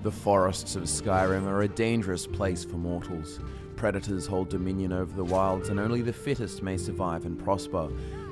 The forests of Skyrim are a dangerous place for mortals. Predators hold dominion over the wilds, and only the fittest may survive and prosper.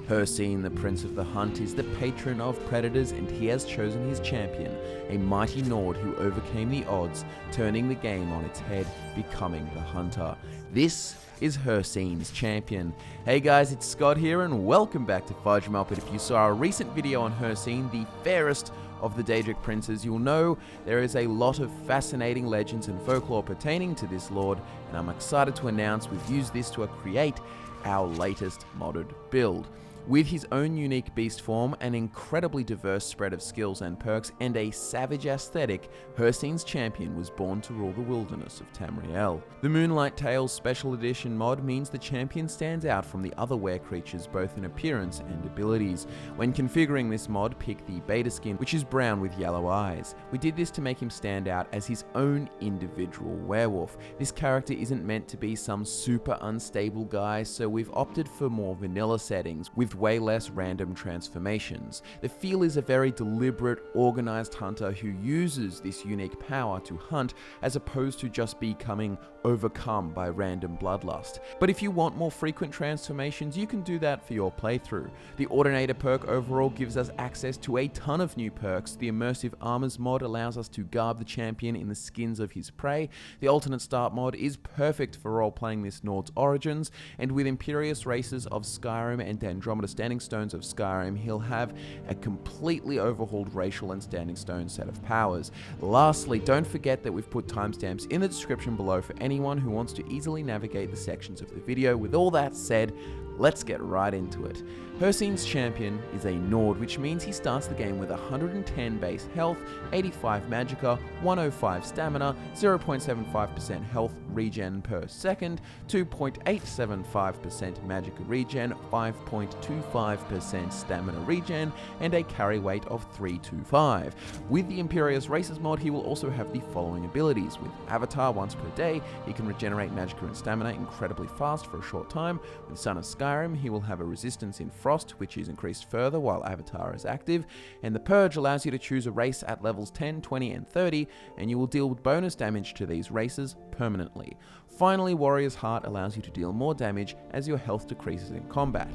Hircine, the Prince of the Hunt, is the patron of predators, and he has chosen his champion, a mighty Nord who overcame the odds, turning the game on its head, becoming the hunter. This is Hircine's Champion. Hey guys, it's Scott here, and welcome back to FudgeMuppet. If you saw our recent video on Hircine, the fairest of the Daedric princes, you'll know there is a lot of fascinating legends and folklore pertaining to this lord, and I'm excited to announce we've used this to create our latest modded build. With his own unique beast form, an incredibly diverse spread of skills and perks, and a savage aesthetic, Hircine's Champion was born to rule the wilderness of Tamriel. The Moonlight Tales Special Edition mod means the champion stands out from the other were creatures both in appearance and abilities. When configuring this mod, pick the beta skin, which is brown with yellow eyes. We did this to make him stand out as his own individual werewolf. This character isn't meant to be some super unstable guy, so we've opted for more vanilla settings, with way less random transformations. The feel is a very deliberate, organized hunter who uses this unique power to hunt as opposed to just becoming overcome by random bloodlust. But if you want more frequent transformations, you can do that for your playthrough. The Ordinator perk overall gives us access to a ton of new perks. The Immersive Armors mod allows us to garb the champion in the skins of his prey. The Alternate Start mod is perfect for role-playing this Nord's origins, and with Imperious Races of Skyrim and Andromeda Standing Stones of Skyrim, he'll have a completely overhauled racial and standing stone set of powers. Lastly, don't forget that we've put timestamps in the description below for anyone who wants to easily navigate the sections of the video. With all that said, let's get right into it. Hircine's Champion is a Nord, which means he starts the game with 110 base health, 85 magicka, 105 stamina, 0.75% health regen per second, 2.875% magicka regen, 5.25% stamina regen, and a carry weight of 325. With the Imperious Races mod, he will also have the following abilities. With Avatar once per day, he can regenerate magicka and stamina incredibly fast for a short time. With Son of Skyrim, he will have a resistance in Frost, which is increased further while Avatar is active, and the Purge allows you to choose a race at levels 10, 20, and 30, and you will deal bonus damage to these races permanently. Finally, Warrior's Heart allows you to deal more damage as your health decreases in combat.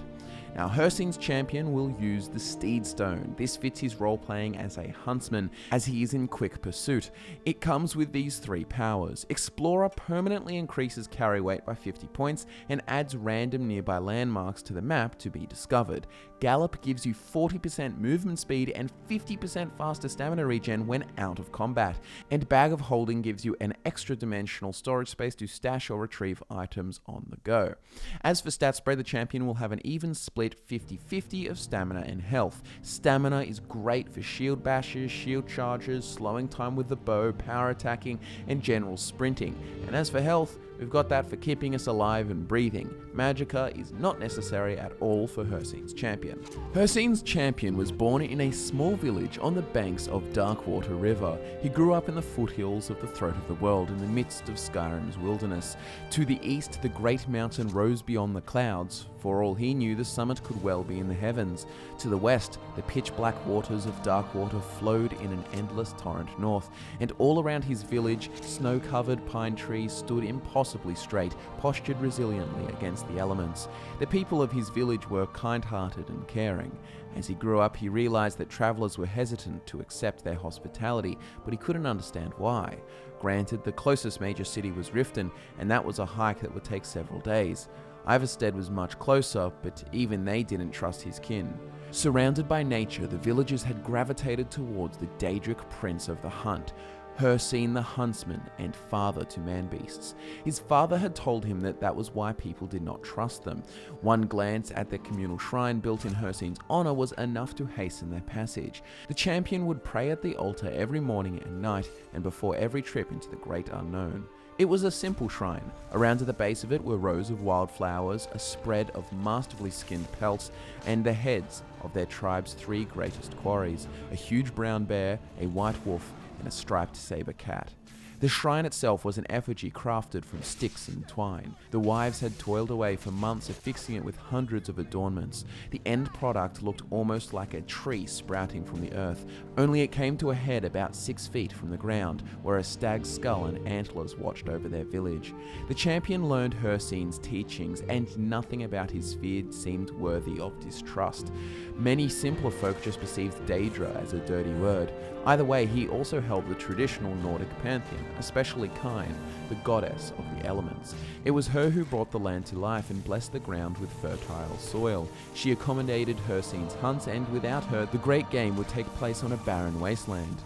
Now, Hircine's Champion will use the Steed Stone. This fits his role-playing as a huntsman, as he is in quick pursuit. It comes with these three powers. Explorer permanently increases carry weight by 50 points and adds random nearby landmarks to the map to be discovered. Gallop gives you 40% movement speed and 50% faster stamina regen when out of combat. And Bag of Holding gives you an extra dimensional storage space to stash or retrieve items on the go. As for stat spread, the champion will have an even split 50-50 of stamina and health. Stamina is great for shield bashes, shield charges, slowing time with the bow, power attacking, and general sprinting. And as for health, we've got that for keeping us alive and breathing. Magicka is not necessary at all for Hircine's Champion. Hircine's Champion was born in a small village on the banks of Darkwater River. He grew up in the foothills of the Throat of the World in the midst of Skyrim's wilderness. To the east, the great mountain rose beyond the clouds. For all he knew, the summit could well be in the heavens. To the west, the pitch-black waters of Darkwater flowed in an endless torrent north, and all around his village, snow-covered pine trees stood impossibly straight, postured resiliently against the elements. The people of his village were kind-hearted and caring. As he grew up, he realized that travelers were hesitant to accept their hospitality, but he couldn't understand why. Granted, the closest major city was Riften, and that was a hike that would take several days. Ivarstead was much closer, but even they didn't trust his kin. Surrounded by nature, the villagers had gravitated towards the Daedric Prince of the Hunt, Hircine the Huntsman and father to man-beasts. His father had told him that was why people did not trust them. One glance at their communal shrine built in Hircine's honor was enough to hasten their passage. The champion would pray at the altar every morning and night, and before every trip into the great unknown. It was a simple shrine. Around at the base of it were rows of wildflowers, a spread of masterfully skinned pelts, and the heads of their tribe's three greatest quarries, a huge brown bear, a white wolf, and a striped saber cat. The shrine itself was an effigy crafted from sticks and twine. The wives had toiled away for months affixing it with hundreds of adornments. The end product looked almost like a tree sprouting from the earth, only it came to a head about 6 feet from the ground, where a stag's skull and antlers watched over their village. The champion learned Hircine's teachings, and nothing about his sphere seemed worthy of distrust. Many simpler folk just perceived Daedra as a dirty word. Either way, he also held the traditional Nordic pantheon, especially Kine, the goddess of the elements. It was her who brought the land to life and blessed the ground with fertile soil. She accommodated Hircine's hunts, and without her, the great game would take place on a barren wasteland.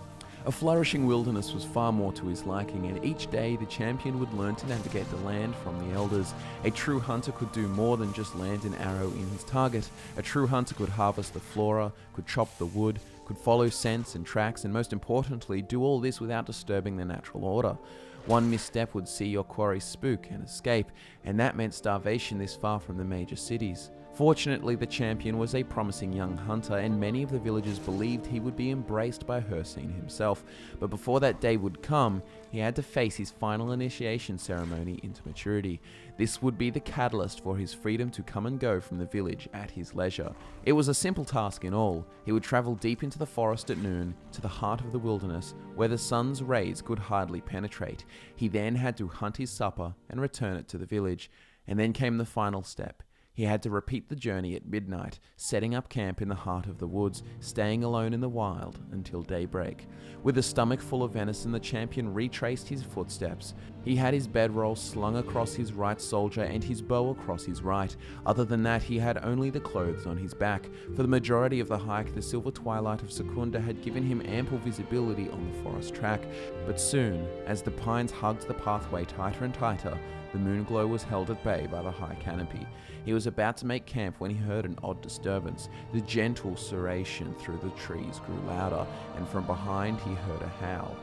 A flourishing wilderness was far more to his liking, and each day the champion would learn to navigate the land from the elders. A true hunter could do more than just land an arrow in his target. A true hunter could harvest the flora, could chop the wood, could follow scents and tracks, and most importantly, do all this without disturbing the natural order. One misstep would see your quarry spook and escape, and that meant starvation this far from the major cities. Fortunately, the champion was a promising young hunter, and many of the villagers believed he would be embraced by Hircine himself. But before that day would come, he had to face his final initiation ceremony into maturity. This would be the catalyst for his freedom to come and go from the village at his leisure. It was a simple task in all. He would travel deep into the forest at noon, to the heart of the wilderness, where the sun's rays could hardly penetrate. He then had to hunt his supper and return it to the village. And then came the final step. He had to repeat the journey at midnight, setting up camp in the heart of the woods, staying alone in the wild until daybreak. With a stomach full of venison, the champion retraced his footsteps. He had his bedroll slung across his right shoulder and his bow across his right. Other than that, he had only the clothes on his back. For the majority of the hike, the silver twilight of Secunda had given him ample visibility on the forest track. But soon, as the pines hugged the pathway tighter and tighter, the moon glow was held at bay by the high canopy. He was about to make camp when he heard an odd disturbance. The gentle serration through the trees grew louder, and from behind he heard a howl.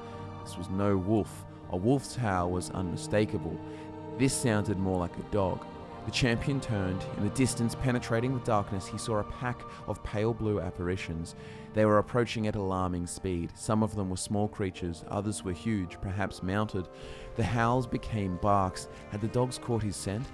This was no wolf. A wolf's howl was unmistakable. This sounded more like a dog. The champion turned. In the distance, penetrating the darkness, he saw a pack of pale blue apparitions. They were approaching at alarming speed. Some of them were small creatures, others were huge, perhaps mounted. The howls became barks. Had the dogs caught his scent?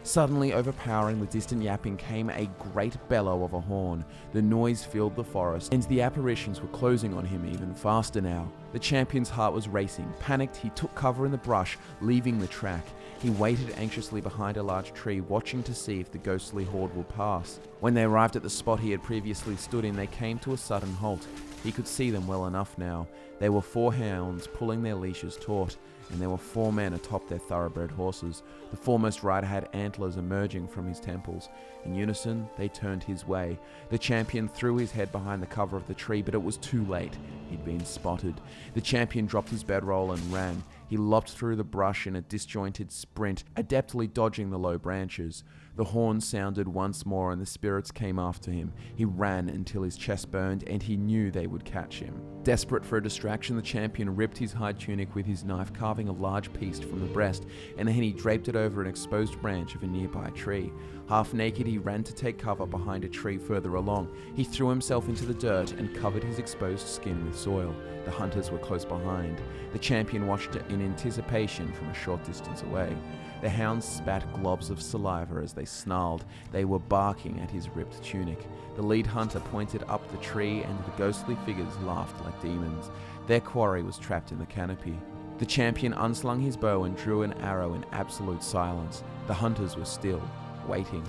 Suddenly, overpowering the distant yapping, came a great bellow of a horn. The noise filled the forest, and the apparitions were closing on him even faster now. The champion's heart was racing. Panicked, he took cover in the brush, leaving the track. He waited anxiously behind a large tree, watching to see if the ghostly horde would pass. When they arrived at the spot he had previously stood in, they came to a sudden halt. He could see them well enough now. They were 4 hounds pulling their leashes taut, and there were 4 men atop their thoroughbred horses. The foremost rider had antlers emerging from his temples. In unison, they turned his way. The champion threw his head behind the cover of the tree, but it was too late. He'd been spotted. The champion dropped his bedroll and ran. He lopped through the brush in a disjointed sprint, adeptly dodging the low branches. The horn sounded once more and the spirits came after him. He ran until his chest burned and he knew they would catch him. Desperate for a distraction, the champion ripped his hide tunic with his knife, carving a large piece from the breast, and then he draped it over an exposed branch of a nearby tree. Half naked, he ran to take cover behind a tree further along. He threw himself into the dirt and covered his exposed skin with soil. The hunters were close behind. The champion watched in anticipation from a short distance away. The hounds spat globs of saliva as they snarled. They were barking at his ripped tunic. The lead hunter pointed up the tree and the ghostly figures laughed like demons. Their quarry was trapped in the canopy. The champion unslung his bow and drew an arrow in absolute silence. The hunters were still, waiting.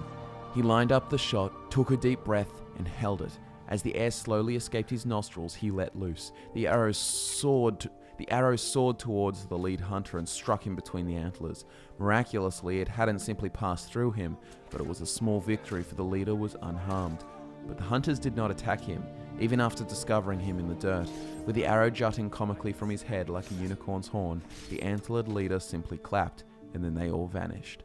He lined up the shot, took a deep breath, and held it. As the air slowly escaped his nostrils, he let loose. The arrow soared towards the lead hunter and struck him between the antlers. Miraculously, it hadn't simply passed through him, but it was a small victory, for the leader was unharmed. But the hunters did not attack him, even after discovering him in the dirt. With the arrow jutting comically from his head like a unicorn's horn, the antlered leader simply clapped, and then they all vanished.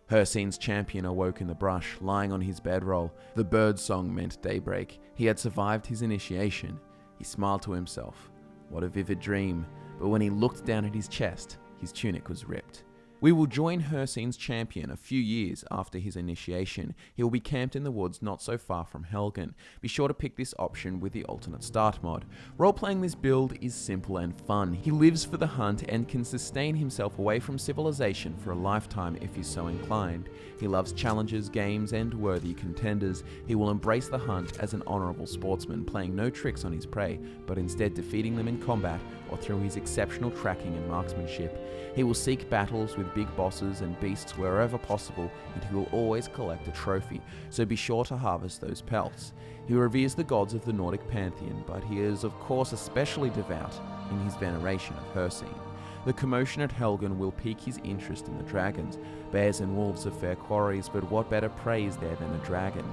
Hircine's champion awoke in the brush, lying on his bedroll. The bird song meant daybreak. He had survived his initiation. He smiled to himself. What a vivid dream. But when he looked down at his chest, his tunic was ripped. We will join Hircine's Champion a few years after his initiation. He will be camped in the woods not so far from Helgen. Be sure to pick this option with the alternate start mod. Role-playing this build is simple and fun. He lives for the hunt and can sustain himself away from civilization for a lifetime if he's so inclined. He loves challenges, games, and worthy contenders. He will embrace the hunt as an honourable sportsman, playing no tricks on his prey, but instead defeating them in combat or through his exceptional tracking and marksmanship. He will seek battles with big bosses and beasts wherever possible, and he will always collect a trophy, so be sure to harvest those pelts. He reveres the gods of the Nordic pantheon, but he is of course especially devout in his veneration of Hircine. The commotion at Helgen will pique his interest in the dragons. Bears and wolves are fair quarries, but what better prey is there than a dragon?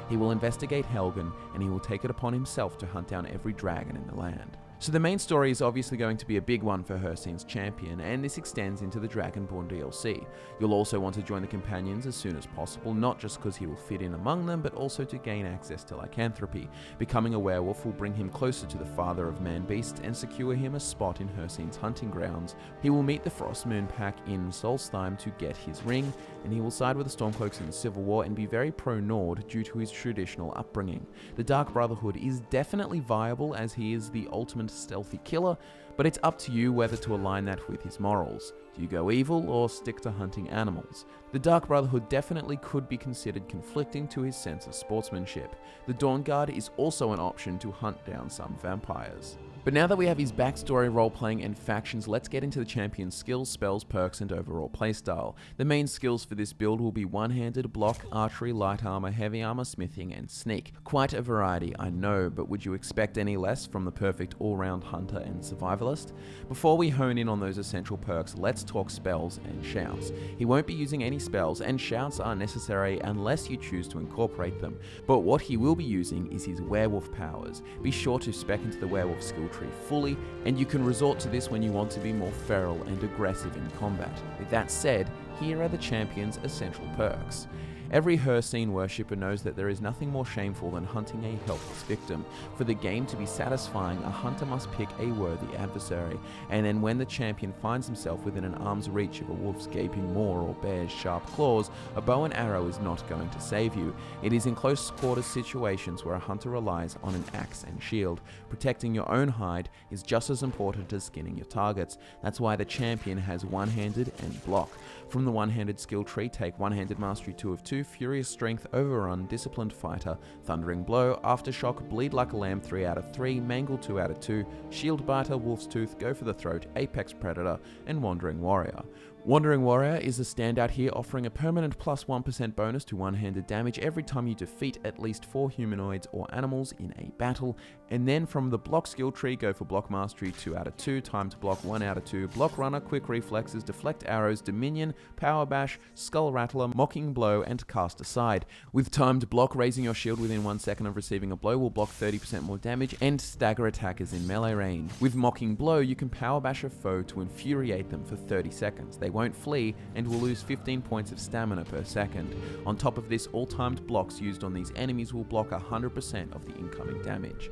He will investigate Helgen, and he will take it upon himself to hunt down every dragon in the land. So the main story is obviously going to be a big one for Hircine's Champion, and this extends into the Dragonborn DLC. You'll also want to join the companions as soon as possible, not just because he will fit in among them, but also to gain access to lycanthropy. Becoming a werewolf will bring him closer to the father of man-beasts and secure him a spot in Hircine's hunting grounds. He will meet the Frostmoon Pack in Solstheim to get his ring, and he will side with the Stormcloaks in the Civil War and be very pro-Nord due to his traditional upbringing. The Dark Brotherhood is definitely viable as he is the ultimate stealthy killer, but it's up to you whether to align that with his morals. Do you go evil or stick to hunting animals? The Dark Brotherhood definitely could be considered conflicting to his sense of sportsmanship. The Dawn Guard is also an option to hunt down some vampires. But now that we have his backstory, role-playing, and factions, let's get into the champion's skills, spells, perks, and overall playstyle. The main skills for this build will be one-handed, block, archery, light armor, heavy armor, smithing, and sneak. Quite a variety, I know, but would you expect any less from the perfect all-round hunter and survivalist? Before we hone in on those essential perks, let's talk spells and shouts. He won't be using any spells, and shouts are necessary unless you choose to incorporate them. But what he will be using is his werewolf powers. Be sure to spec into the werewolf skill tree fully, and you can resort to this when you want to be more feral and aggressive in combat. With that said, here are the champion's essential perks. Every Hircine worshipper knows that there is nothing more shameful than hunting a helpless victim. For the game to be satisfying, a hunter must pick a worthy adversary, and then when the champion finds himself within an arm's reach of a wolf's gaping maw or bear's sharp claws, a bow and arrow is not going to save you. It is in close quarters situations where a hunter relies on an axe and shield. Protecting your own hide is just as important as skinning your targets. That's why the champion has one-handed and block. From the one-handed skill tree, take one-handed mastery 2 of 2, furious strength, overrun, disciplined fighter, thundering blow, aftershock, bleed like a lamb 3 out of 3, mangle 2 out of 2, shield biter, wolf's tooth, go for the throat, apex predator, and wandering warrior. Wandering Warrior is a standout here, offering a permanent plus 1% bonus to one-handed damage every time you defeat at least 4 humanoids or animals in a battle. And then from the block skill tree, go for block mastery 2 out of 2, time to block 1 out of 2, block runner, quick reflexes, deflect arrows, dominion, power bash, skull rattler, mocking blow, and cast aside. With timed block, raising your shield within 1 second of receiving a blow will block 30% more damage, and stagger attackers in melee range. With mocking blow, you can power bash a foe to infuriate them for 30 seconds. They won't flee and will lose 15 points of stamina per second. On top of this, all timed blocks used on these enemies will block 100% of the incoming damage.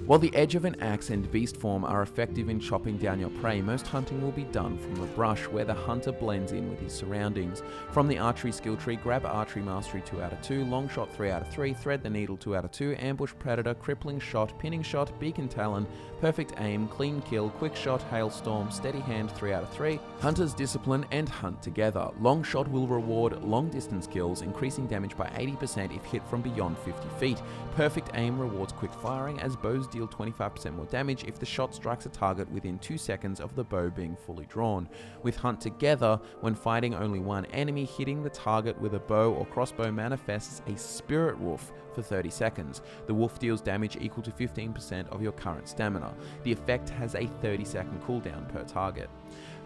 While the edge of an axe and beast form are effective in chopping down your prey, most hunting will be done from the brush, where the hunter blends in with his surroundings. From the archery skill tree, grab archery mastery 2 out of 2, long shot 3 out of 3, thread the needle 2 out of 2, ambush predator, crippling shot, pinning shot, beacon talon, perfect aim, clean kill, quick shot, hailstorm, steady hand 3 out of 3, hunter's discipline, and hunt together. Long shot will reward long distance kills, increasing damage by 80% if hit from beyond 50 feet. Perfect aim rewards quick firing, as bows deal 25% more damage if the shot strikes a target within 2 seconds of the bow being fully drawn. With hunt together, when fighting only one enemy, hitting the target with a bow or crossbow manifests a spirit wolf for 30 seconds. The wolf deals damage equal to 15% of your current stamina. The effect has a 30-second cooldown per target.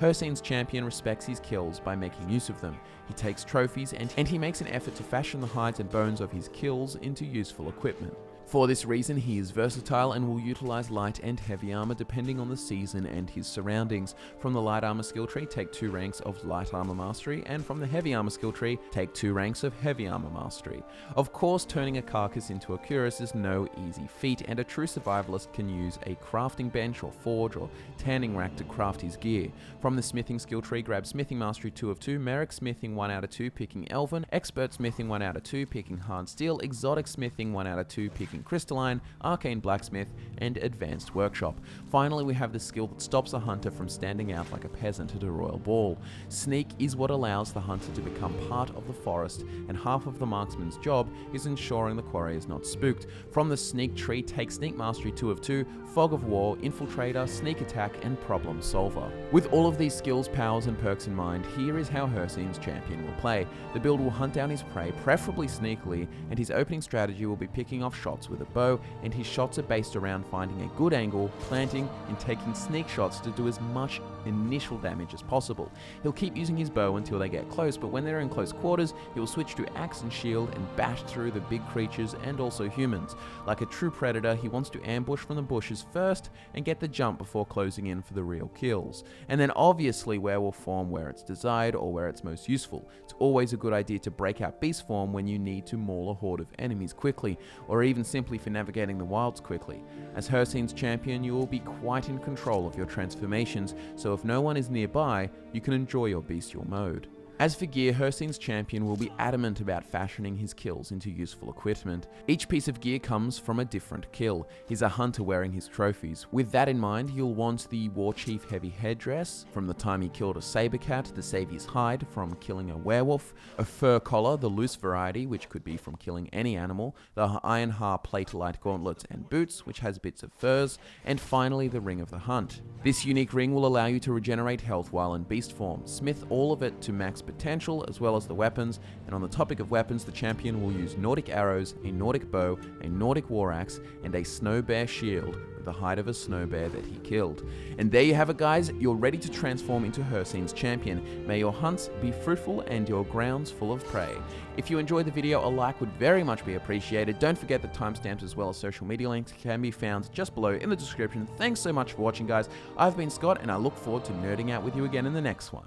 Hircine's champion respects his kills by making use of them. He takes trophies and he makes an effort to fashion the hides and bones of his kills into useful equipment. For this reason, he is versatile and will utilize light and heavy armor depending on the season and his surroundings. From the light armor skill tree, take 2 ranks of light armor mastery, and from the heavy armor skill tree, take 2 ranks of heavy armor mastery. Of course, turning a carcass into a cuirass is no easy feat, and a true survivalist can use a crafting bench or forge or tanning rack to craft his gear. From the smithing skill tree, grab smithing mastery 2 of 2, merrick smithing 1 out of 2, picking elven, expert smithing 1 out of 2, picking hard steel, exotic smithing 1 out of 2, picking crystalline, arcane blacksmith, and advanced workshop. Finally, we have the skill that stops a hunter from standing out like a peasant at a royal ball. Sneak is what allows the hunter to become part of the forest, and half of the marksman's job is ensuring the quarry is not spooked. From the sneak tree, take sneak mastery 2 of 2, fog of war, infiltrator, sneak attack, and problem solver. With all of these skills, powers, and perks in mind, here is how Hircine's champion will play. The build will hunt down his prey, preferably sneakily, and his opening strategy will be picking off shots with a bow, and his shots are based around finding a good angle, planting, and taking sneak shots to do as much initial damage as possible. He'll keep using his bow until they get close, but when they're in close quarters, he will switch to axe and shield and bash through the big creatures and also humans. Like a true predator, he wants to ambush from the bushes first and get the jump before closing in for the real kills. And then obviously werewolf form where it's desired or where it's most useful. It's always a good idea to break out beast form when you need to maul a horde of enemies quickly, or even simply for navigating the wilds quickly. As Hircine's champion, you will be quite in control of your transformations, so if no one is nearby, you can enjoy your bestial mode. As for gear, Hircine's champion will be adamant about fashioning his kills into useful equipment. Each piece of gear comes from a different kill. He's a hunter wearing his trophies. With that in mind, you'll want the War Chief heavy headdress, from the time he killed a saber cat to save his hide from killing a werewolf, a fur collar, the loose variety, which could be from killing any animal, the Iron Har plate light gauntlets and boots, which has bits of furs, and finally the Ring of the Hunt. This unique ring will allow you to regenerate health while in beast form. Smith all of it to max potential as well as the weapons, and on the topic of weapons, the champion will use Nordic arrows, a Nordic bow, a Nordic war axe, and a snow bear shield with the hide of a snow bear that he killed. And there you have it, guys, you're ready to transform into Hircine's champion. May your hunts be fruitful and your grounds full of prey. If you enjoyed the video, a like would very much be appreciated. Don't forget that timestamps as well as social media links can be found just below in the description. Thanks so much for watching, guys. I've been Scott, and I look forward to nerding out with you again in the next one.